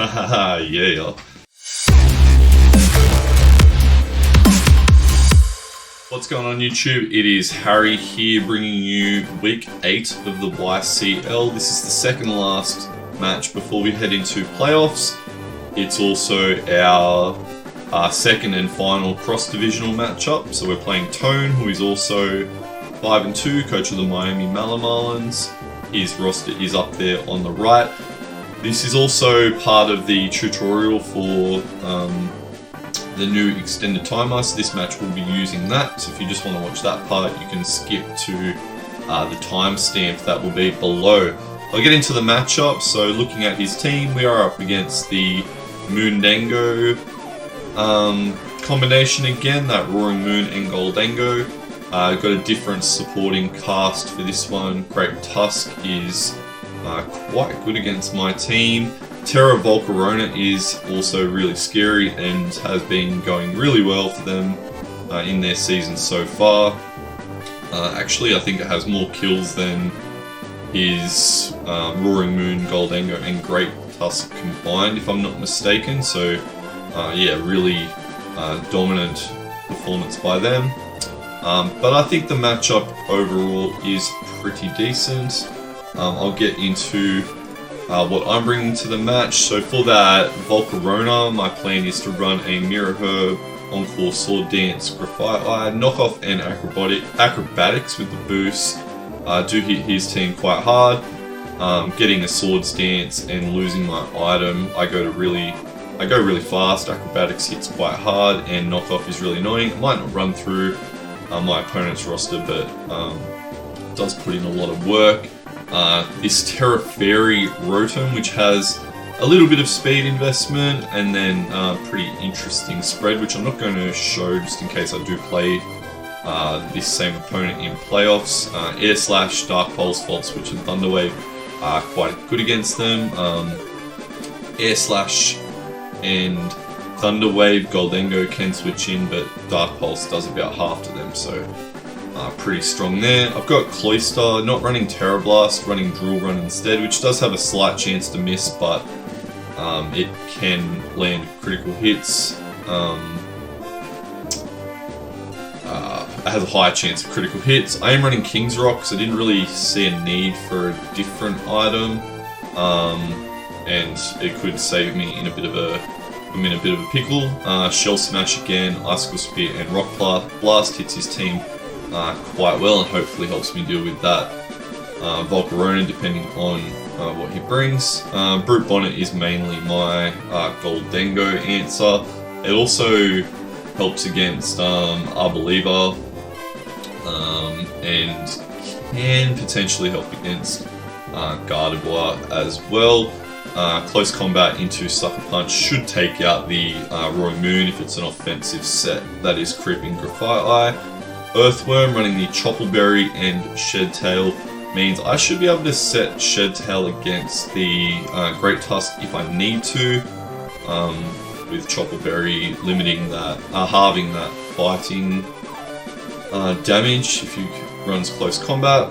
Yeah. What's going on YouTube? It is Harry here bringing you week 8 of the YCL. This is the second last match before we head into playoffs. It's also our second and final cross-divisional matchup. So we're playing Tone, who is also 5-2, coach of the Miami Malamarlins. His roster is up there on the right. This is also part of the tutorial for the new extended timer, so this match will be using that. So if you just want to watch that part, you can skip to the timestamp that will be below. I'll get into the matchup. So looking at his team, we are up against the Moondango combination again, that Roaring Moon and Goldango. Got a different supporting cast for this one. Great Tusk is quite good against my team. Terra Volcarona is also really scary and has been going really well for them in their season so far. Actually, I think it has more kills than his Roaring Moon, Goldango and Great Tusk combined, if I'm not mistaken. So yeah, really dominant performance by them. But I think the matchup overall is pretty decent. I'll get into what I'm bringing to the match. So for that Volcarona, my plan is to run a Mirror Herb, Encore Sword Dance, Graphite Eye, Knockoff and Acrobatics with the boost. Do hit his team quite hard. Getting a Swords Dance and losing my item, I go really fast. Acrobatics hits quite hard and Knockoff is really annoying. It might not run through my opponent's roster, but does put in a lot of work. This Terra Fairy Rotom, which has a little bit of speed investment and then pretty interesting spread, which I'm not going to show just in case I do play this same opponent in playoffs. Air Slash, Dark Pulse, Volt Switch and Thunder Wave are quite good against them. Air Slash and Thunder Wave, Goldango can switch in, but Dark Pulse does about half to them, so pretty strong there. I've got Cloyster, not running Terra Blast, running Drill Run instead, which does have a slight chance to miss, but it can land critical hits. It has a higher chance of critical hits. I am running King's Rock, because I didn't really see a need for a different item, and it could save me in a bit of a pickle. Shell Smash again, Icicle Spear and Rock Blast hits his team quite well and hopefully helps me deal with that Volcarona depending on what he brings. Brute Bonnet is mainly my Goldango answer. It also helps against Arboliva and can potentially help against Gardevoir as well. Close combat into Sucker Punch should take out the Roaring Moon if it's an offensive set that is creeping Graphite Eye. Earthworm running the Choppleberry and Shed Tail means I should be able to set Shed Tail against the Great Tusk if I need to, with Choppleberry limiting that, halving that fighting damage if he runs close combat.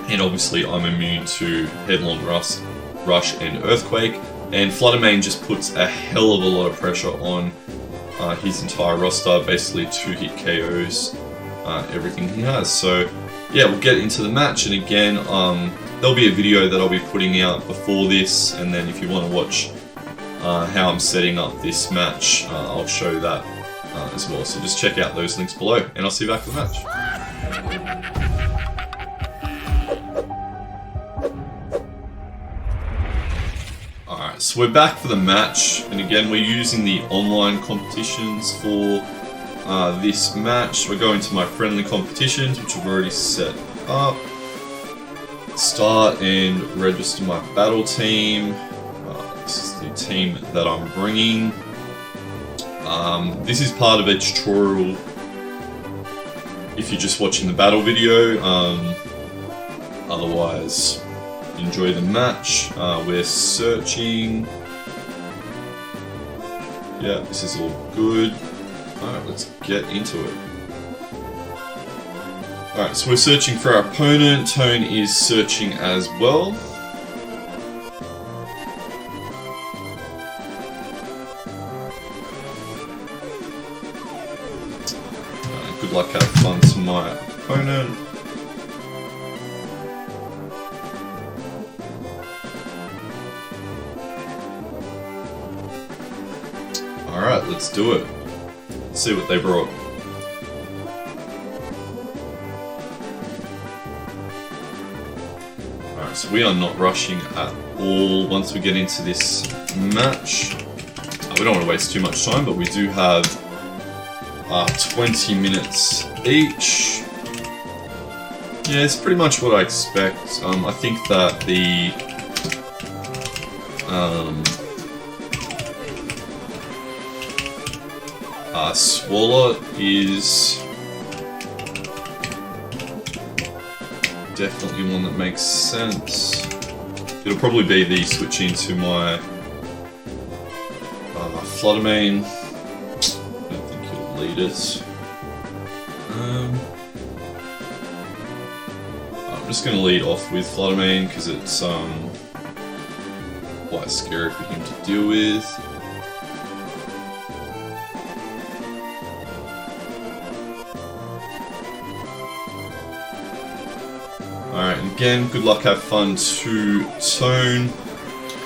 And obviously I'm immune to Headlong Rush and Earthquake, and Fluttermane just puts a hell of a lot of pressure on his entire roster, basically 2-hit KOs everything he has. So yeah, we'll get into the match, and again there'll be a video that I'll be putting out before this, and then if you want to watch how I'm setting up this match, I'll show that as well. So just check out those links below, and I'll see you back for the match. Alright, so we're back for the match, and again we're using the online competitions for this match. We're going to my friendly competitions, which I've already set up. Start and register my battle team. This is the team that I'm bringing. This is part of a tutorial if you're just watching the battle video. Otherwise, enjoy the match. We're searching. Yeah, this is all good. Alright, let's get into it. Alright, so we're searching for our opponent. Tone is searching as well. good luck, have fun to my opponent. Alright, let's do it. Let's see what they brought. Alright, so we are not rushing at all once we get into this match. We don't want to waste too much time, but we do have 20 minutes each. Yeah, it's pretty much what I expect. I think that the Swallow is definitely one that makes sense. It'll probably be the switch into my Fluttermane. I don't think he'll lead it. I'm just going to lead off with Fluttermane because it's quite scary for him to deal with. Alright, again, good luck, have fun to Tone.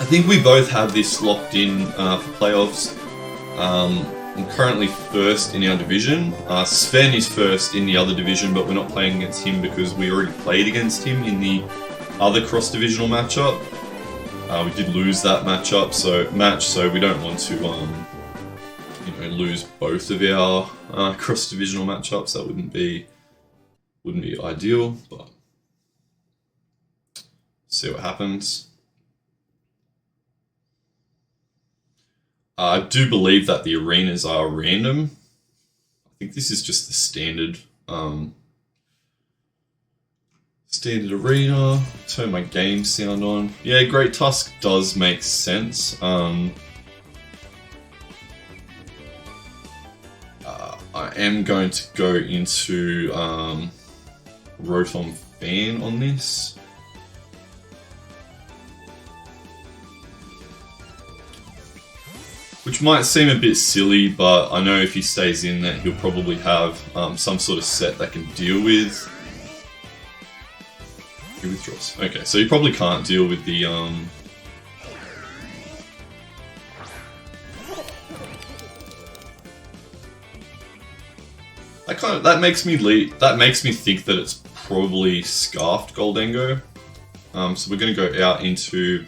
I think we both have this locked in for playoffs. I'm currently first in our division. Sven is first in the other division, but we're not playing against him because we already played against him in the other cross-divisional matchup. We did lose that matchup, so we don't want to lose both of our cross-divisional matchups. That wouldn't be ideal, but see what happens. I do believe that the arenas are random. I think this is just the standard standard arena. Turn my game sound on. Yeah, Great Tusk does make sense. I am going to go into Rotom Fan on this. Which might seem a bit silly, but I know if he stays in that he'll probably have some sort of set that can deal with... He withdraws. Okay, so he probably can't deal with the... That makes me think that it's probably Scarfed Goldengo. So we're going to go out into...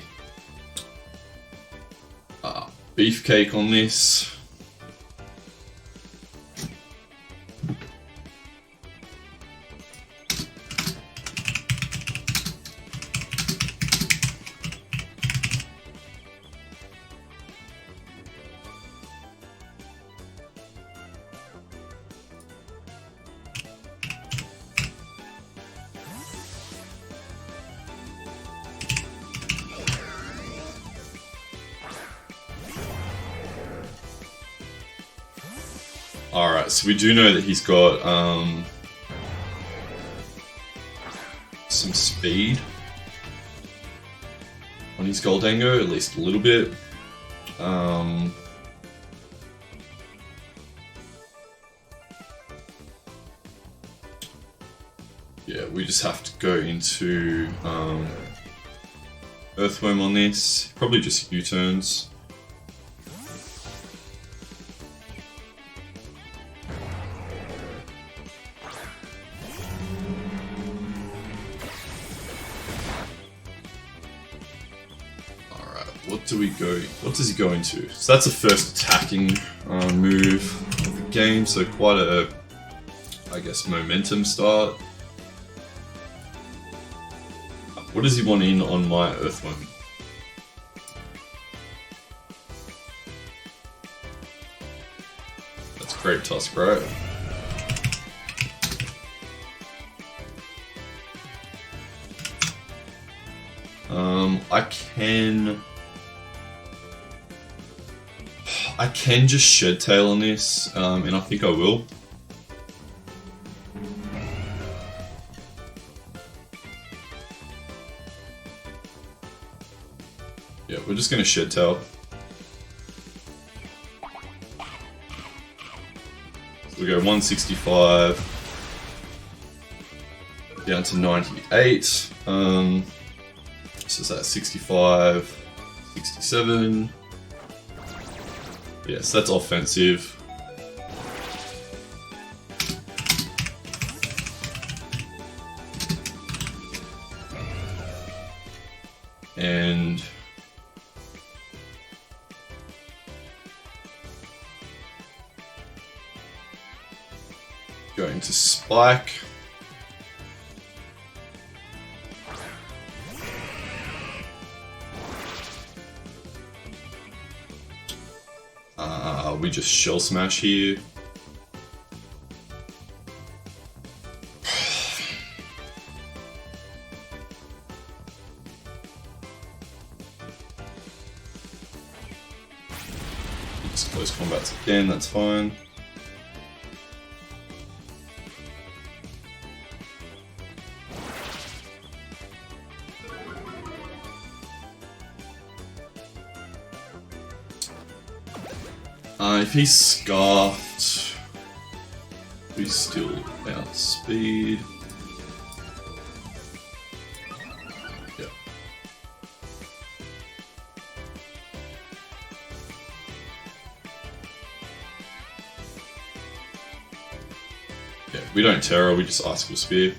Beefcake on this. Alright, so we do know that he's got some speed on his Goldengo, at least a little bit. Yeah, we just have to go into Earthworm on this, probably just U-turns. What does he go into? So that's the first attacking move of the game, so quite a, I guess, momentum start. What does he want in on my Earthworm? That's Great Tusk, right? I can just Shed Tail on this, and I think I will. Yeah, we're just gonna Shed Tail. So we go 165. down to 98. So is that 65, 67? Yes, that's offensive. And going to spike. We just shell smash here. Just close combats again, that's fine. If he's scarfed, we still outspeed. Yeah. Yeah, we don't Terror, we just Icicle Spear.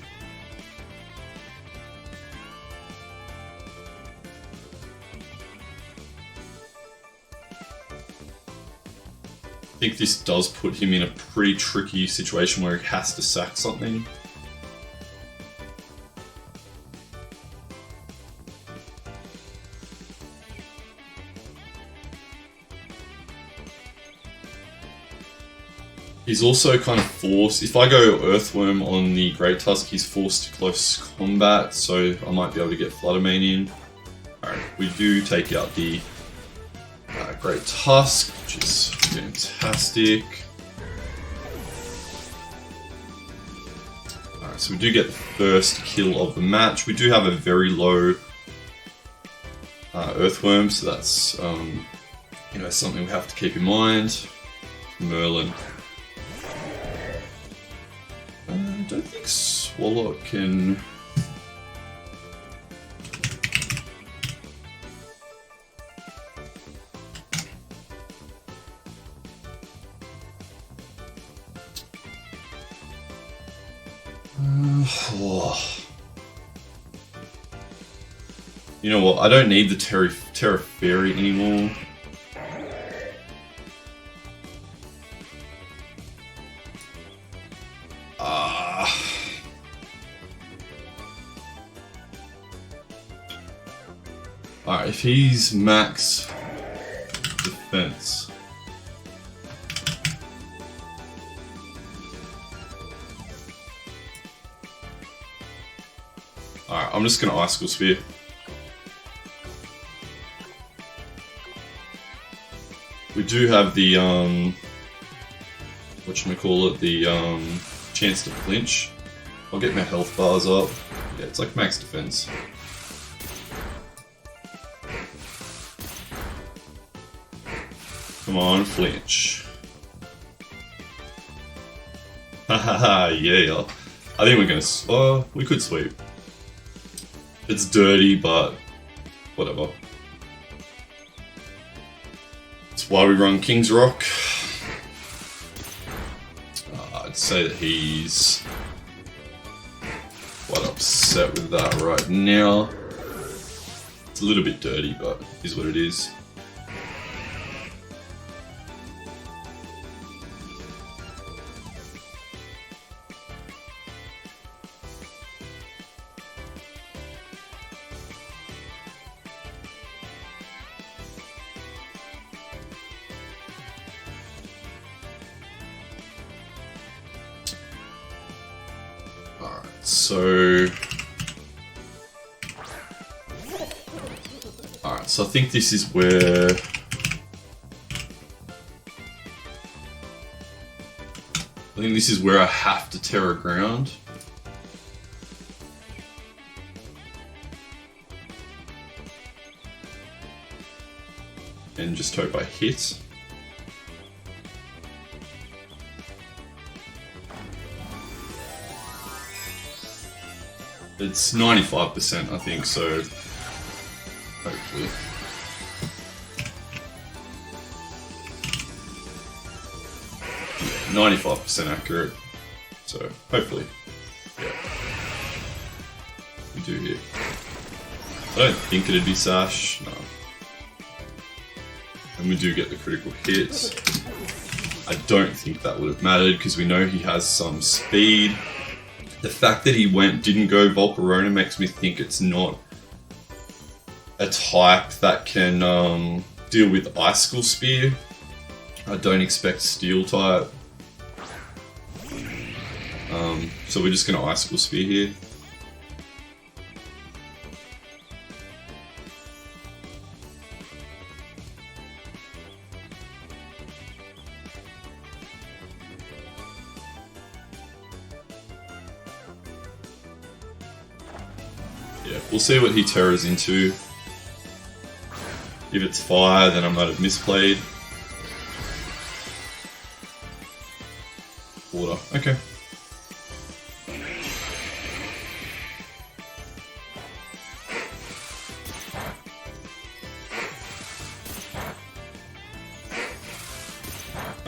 I think this does put him in a pretty tricky situation where he has to sack something. He's also kind of forced, if I go Earthworm on the Great Tusk, he's forced to close combat, so I might be able to get Fluttermane in. Alright, we do take out the Great Tusk, which is fantastic. Alright, so we do get the first kill of the match. We do have a very low Earthworm, so that's you know, something we have to keep in mind. Merlin. I don't think Swallow can... You know what, I don't need the Terra Fairy anymore. Alright, if he's max defense. Alright, I'm just gonna Icicle Spear. We do have the whatchamacallit, the chance to flinch. I'll get my health bars up. Yeah, it's like max defense. Come on, flinch. Hahaha, yeah. I think we're gonna, we could sweep. It's dirty, but whatever. That's why we run King's Rock. I'd say that he's quite upset with that right now. It's a little bit dirty, but it is what it is. So I think this is where I have to Terror Ground. And just hope I hit. It's 95%, I think, so hopefully. Yeah, 95% accurate, so hopefully, yeah, we do hit. I don't think it'd be Sash, no. And we do get the critical hits. I don't think that would have mattered because we know he has some speed. The fact that he didn't go Volcarona makes me think it's not a type that can deal with Icicle Spear. I don't expect Steel type. So we're just going to Icicle Spear here. Yeah, we'll see what he terrors into. If it's fire, then I might have misplayed. Water, okay.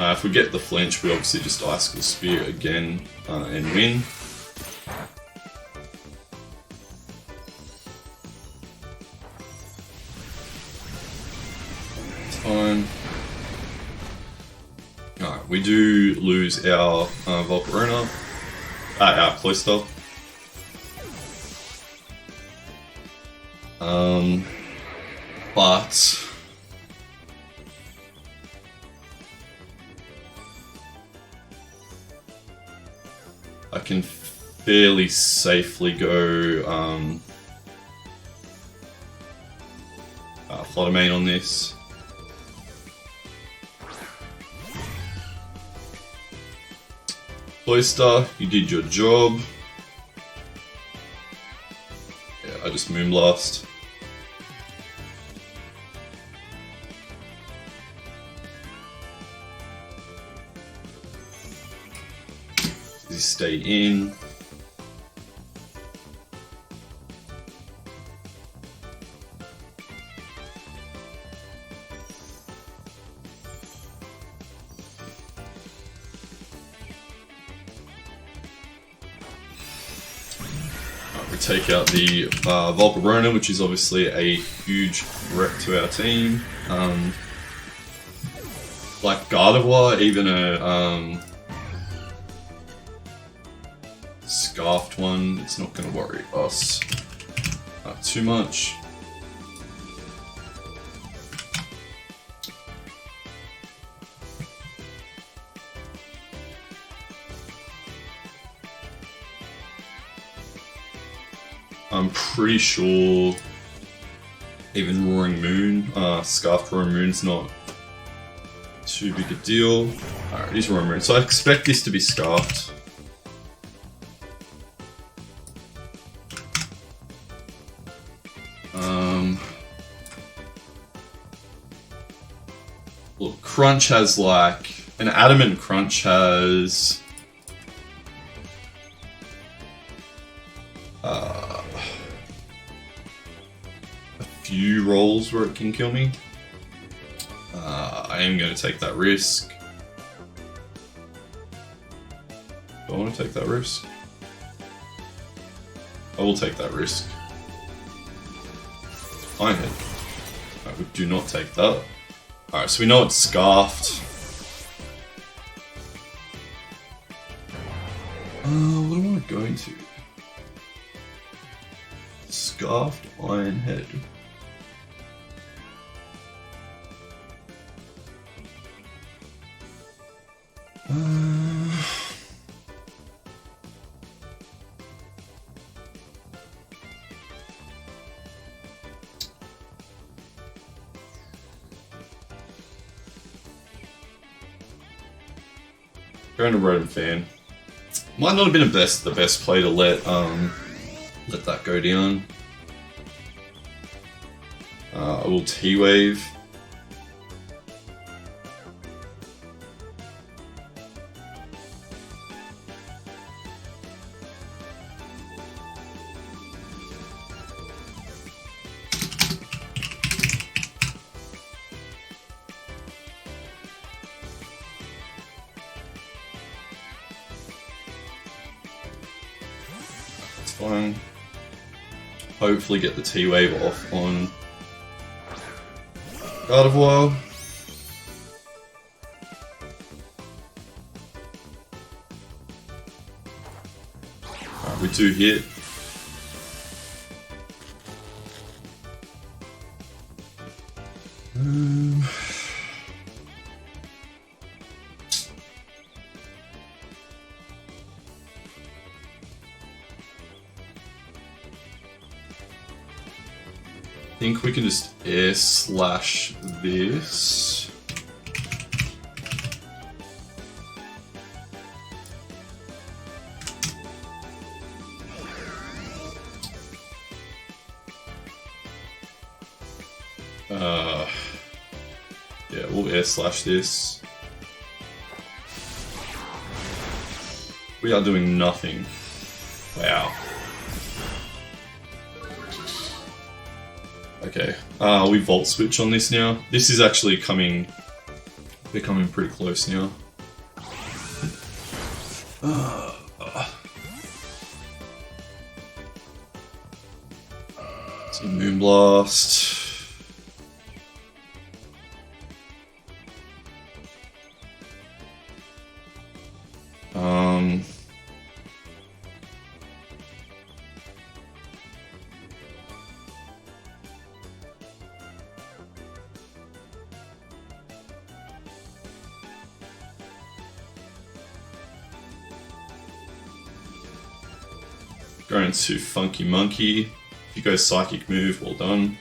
If we get the flinch, we obviously just Icicle Spear again and win. Alright, we do lose our Volcarona, our Cloyster. But I can fairly safely go Flutter Mane on this. Cloyster, you did your job. Yeah, I just Moonblast. Just stay in. We take out the Volcarona, which is obviously a huge threat to our team. Like Gardevoir, even a Scarfed one, it's not going to worry us too much. I'm pretty sure even Roaring Moon, Scarfed Roaring Moon's not too big a deal. Alright, it is Roaring Moon, so I expect this to be Scarfed. Look, Crunch has like, an Adamant Crunch has a few rolls where it can kill me. I am going to take that risk. Do I want to take that risk? I will take that risk. Ironhead. We do not take that. Alright, so we know it's Scarfed. What am I going to? Scarfed Ironhead. Going to Rotom Fan. Might not have been the best play to let that go down. I will T-Wave. fine. Hopefully get the T-Wave off on Gardevoir. Alright, we do hit. I think we can just air slash this. Yeah, we'll air slash this. We are doing nothing. Wow. Okay, we Volt Switch on this now. This is actually becoming pretty close now. See Moonblast. Going to Funky Monkey. If you go Psychic move, well done.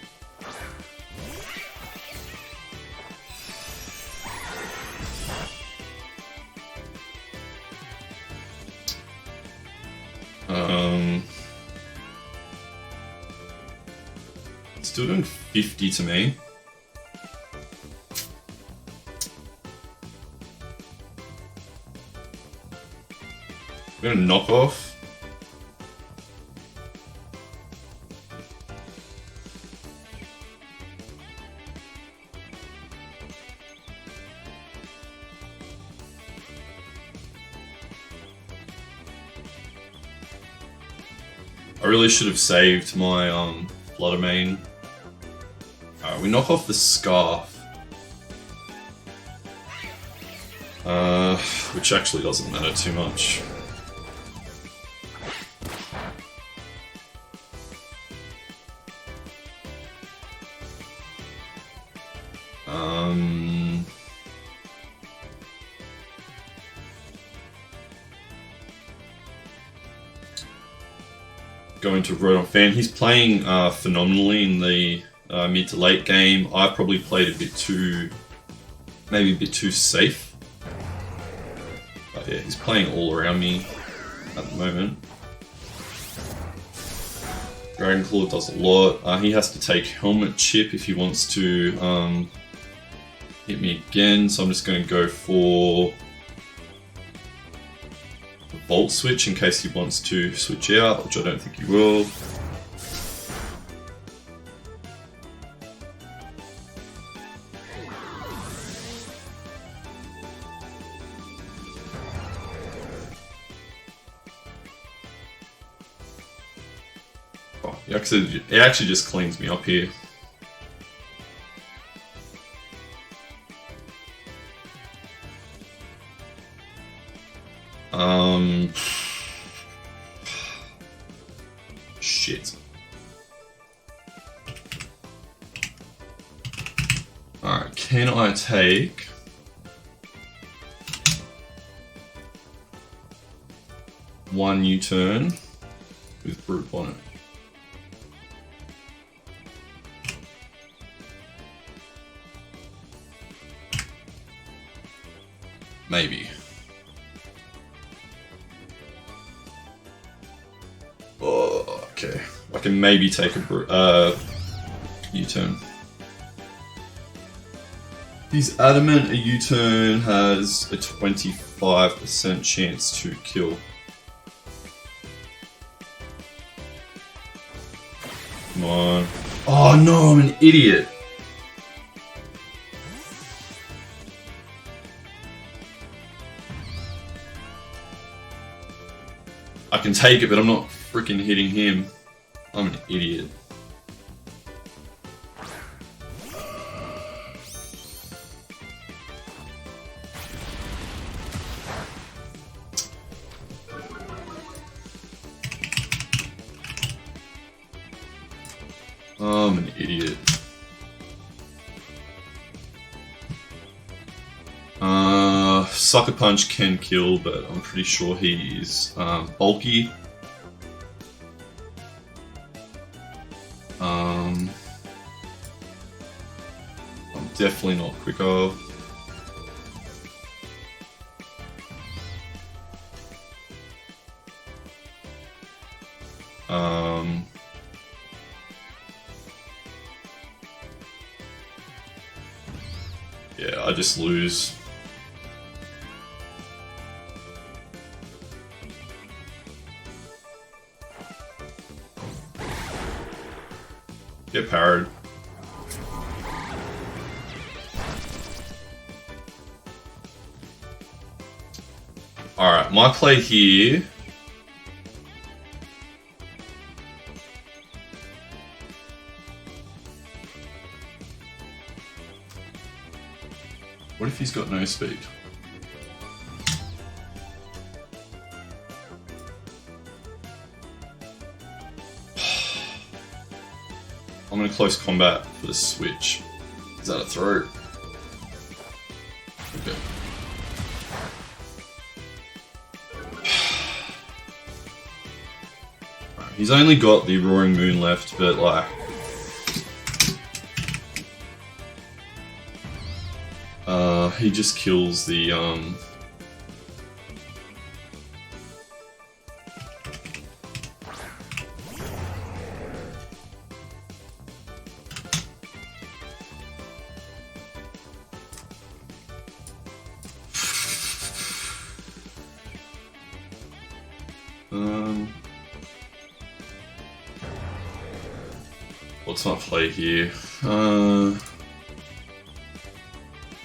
Still doing 50 to me. We're gonna knock off. I really should have saved my Flutter Mane. Alright, we knock off the Scarf. Which actually doesn't matter too much. Going to Rodon Fan. He's playing phenomenally in the mid to late game. I probably played a bit too, maybe a bit too safe. But yeah, he's playing all around me at the moment. Dragon Claw does a lot. He has to take Helmet Chip if he wants to hit me again. So I'm just going to go for Volt Switch in case he wants to switch out, which I don't think he will. Oh, it actually just cleans me up here. Shit. Alright, can I take one U-turn with Brute Bonnet? Maybe. Oh, okay. I can maybe take a U-turn. He's adamant a U-turn has a 25% chance to kill. Come on. Oh no, I'm an idiot. I can take it, but I'm not freaking hitting him. I'm an idiot. I'm an idiot. Sucker Punch can kill, but I'm pretty sure he is bulky. I'm definitely not quicker. Yeah, I just lose. Get parried. Alright, my play here. What if he's got no speed? I'm gonna close combat for the switch. Is that a throw? Okay. He's only got the Roaring Moon left, but like... he just kills the, what's my play here?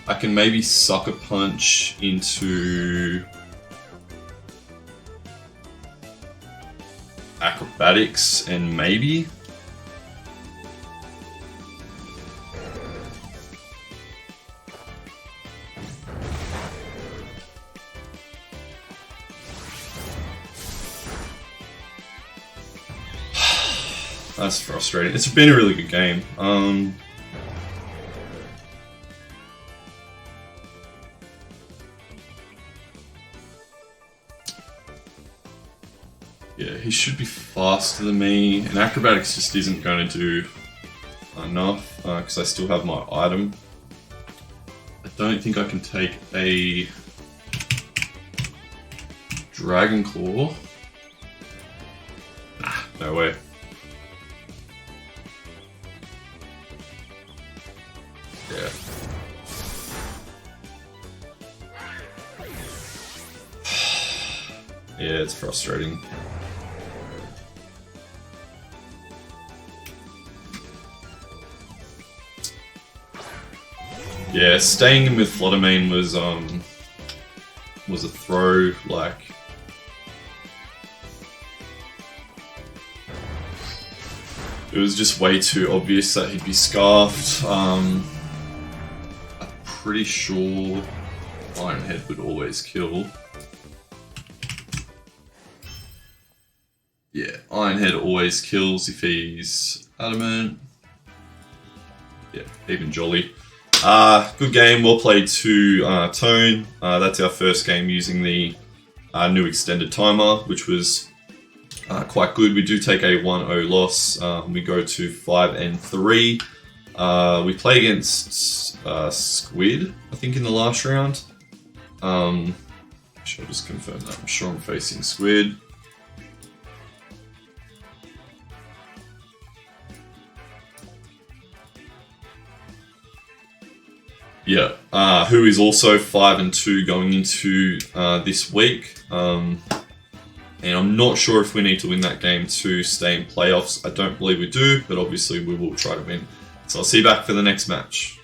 I can maybe Sucker Punch into Acrobatics and maybe that's frustrating. It's been a really good game. Yeah, he should be faster than me, and Acrobatics just isn't going to do enough because I still have my item. I don't think I can take a Dragon Claw. Nah, no way. Yeah. Yeah, it's frustrating. Yeah, staying in with Fluttermane was a throw, like... It was just way too obvious that he'd be scarfed. I'm pretty sure Ironhead would always kill. Yeah, Ironhead always kills if he's adamant. Yeah, even Jolly. Good game, well played to Tone. That's our first game using the new extended timer, which was quite good. We do take a 1-0 loss. We go to 5-3. We play against Squid, I think, in the last round. I'll just confirm that. I'm sure I'm facing Squid. Yeah, who is also 5-2 going into this week. And I'm not sure if we need to win that game to stay in playoffs. I don't believe we do, but obviously we will try to win. So I'll see you back for the next match.